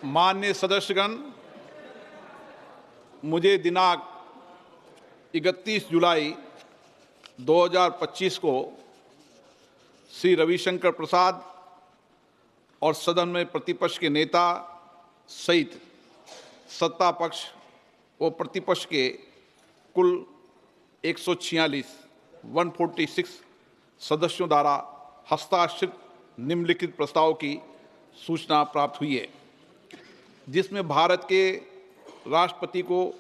माननीय सदस्यगण, मुझे दिनांक 31 जुलाई 2025 को श्री रविशंकर प्रसाद और सदन में प्रतिपक्ष के नेता सहित सत्ता पक्ष व प्रतिपक्ष के कुल 146 सदस्यों द्वारा हस्ताक्षरित निम्नलिखित प्रस्ताव की सूचना प्राप्त हुई है, जिसमें भारत के राष्ट्रपति को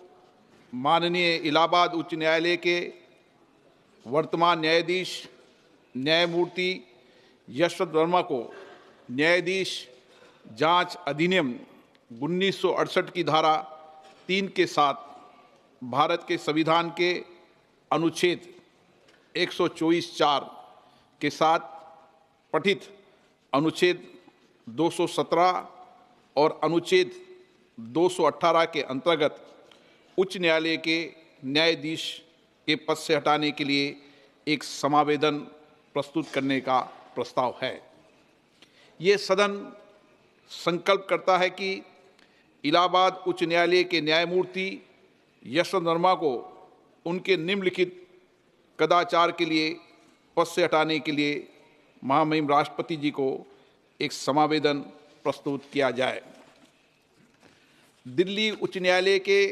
माननीय इलाहाबाद उच्च न्यायालय के वर्तमान न्यायाधीश न्यायमूर्ति यशवंत वर्मा को न्यायाधीश जांच अधिनियम 1968 की धारा 3 के साथ भारत के संविधान के अनुच्छेद 124(4) के साथ पठित अनुच्छेद 217 और अनुच्छेद 218 के अंतर्गत उच्च न्यायालय के न्यायाधीश के पद से हटाने के लिए एक समावेदन प्रस्तुत करने का प्रस्ताव है। ये सदन संकल्प करता है कि इलाहाबाद उच्च न्यायालय के न्यायमूर्ति यशवंत वर्मा को उनके निम्नलिखित कदाचार के लिए पद से हटाने के लिए महामहिम राष्ट्रपति जी को एक समावेदन प्रस्तुत किया जाए। दिल्ली उच्च न्यायालय के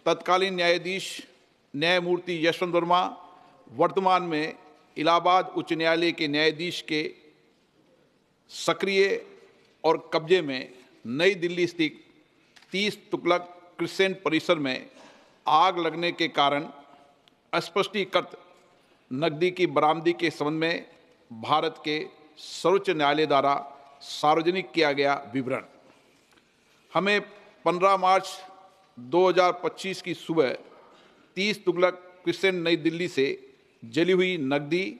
तत्कालीन न्यायाधीश न्यायमूर्ति यशवंत वर्मा वर्तमान में इलाहाबाद उच्च न्यायालय के न्यायाधीश के सक्रिय और कब्जे में नई दिल्ली स्थित 30 तुगलक क्रिसेंट परिसर में आग लगने के कारण अस्पष्टीकृत नकदी की बरामदी के संबंध में भारत के सर्वोच्च न्यायालय द्वारा सार्वजनिक किया गया विवरण हमें 15 मार्च 2025 की सुबह 30 तुगलक क्रिसेंट नई दिल्ली से जली हुई नकदी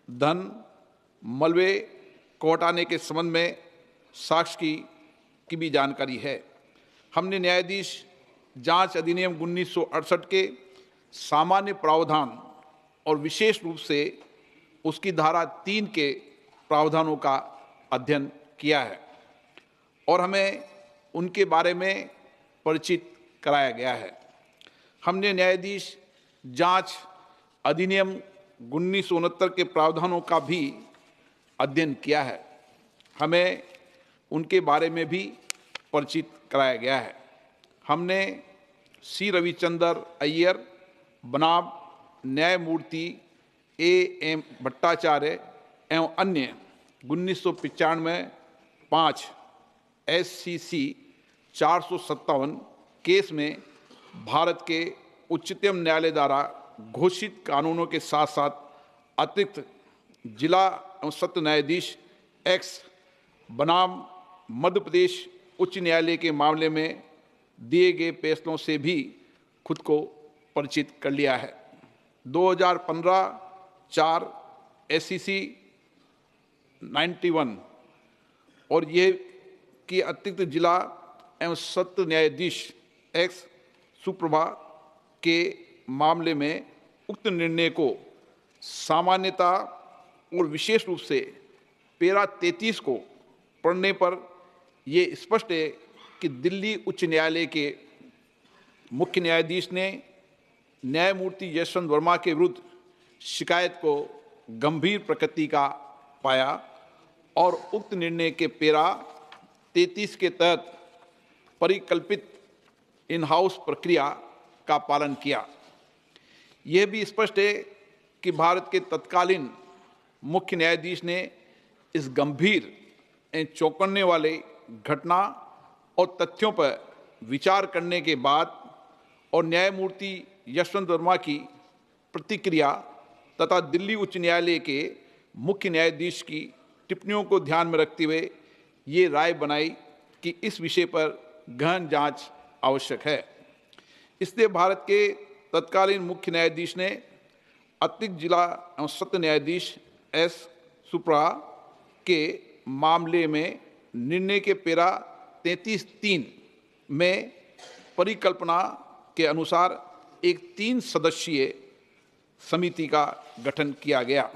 धन मलबे को हटाने के संबंध में साक्ष्य की भी जानकारी है। हमने न्यायाधीश जांच अधिनियम 1968 के सामान्य प्रावधान और विशेष रूप से उसकी धारा 3 के प्रावधानों का अध्ययन किया है और हमें उनके बारे में परिचित कराया गया है। हमने न्यायाधीश जांच अधिनियम 1969 के प्रावधानों का भी अध्ययन किया है। हमें उनके बारे में भी परिचित कराया गया है। हमने सी रविचंद्र अय्यर बनाम न्यायमूर्ति A.M. भट्टाचार्य एवं अन्य 1995 SCC 457 केस में भारत के उच्चतम न्यायालय द्वारा घोषित कानूनों के साथ साथ अतिरिक्त जिला एवं सत्र न्यायाधीश X बनाम मध्य प्रदेश उच्च न्यायालय के मामले में दिए गए फैसलों से भी खुद को परिचित कर लिया है। 2015-4 SCC 91 और ये कि अतिरिक्त जिला एवं सत्र न्यायाधीश X सुप्रभा के मामले में उक्त निर्णय को सामान्यता और विशेष रूप से पैरा 33 को पढ़ने पर ये स्पष्ट है कि दिल्ली उच्च न्यायालय के मुख्य न्यायाधीश ने न्यायमूर्ति यशवंत वर्मा के विरुद्ध शिकायत को गंभीर प्रकृति का पाया और उक्त निर्णय के पैरा 33 के तहत परिकल्पित इन हाउस प्रक्रिया का पालन किया। यह भी स्पष्ट है कि भारत के तत्कालीन मुख्य न्यायाधीश ने इस गंभीर एवं चौंकाने वाले घटना और तथ्यों पर विचार करने के बाद और न्यायमूर्ति यशवंत वर्मा की प्रतिक्रिया तथा दिल्ली उच्च न्यायालय के मुख्य न्यायाधीश की टिप्पणियों को ध्यान में रखते हुए ये राय बनाई कि इस विषय पर गहन जांच आवश्यक है। इसलिए भारत के तत्कालीन मुख्य न्यायाधीश ने अतिरिक्त जिला एवं सत्र न्यायाधीश S सुप्रा के मामले में निर्णय के पैरा 33(3) में परिकल्पना के अनुसार एक 3 सदस्यीय समिति का गठन किया गया।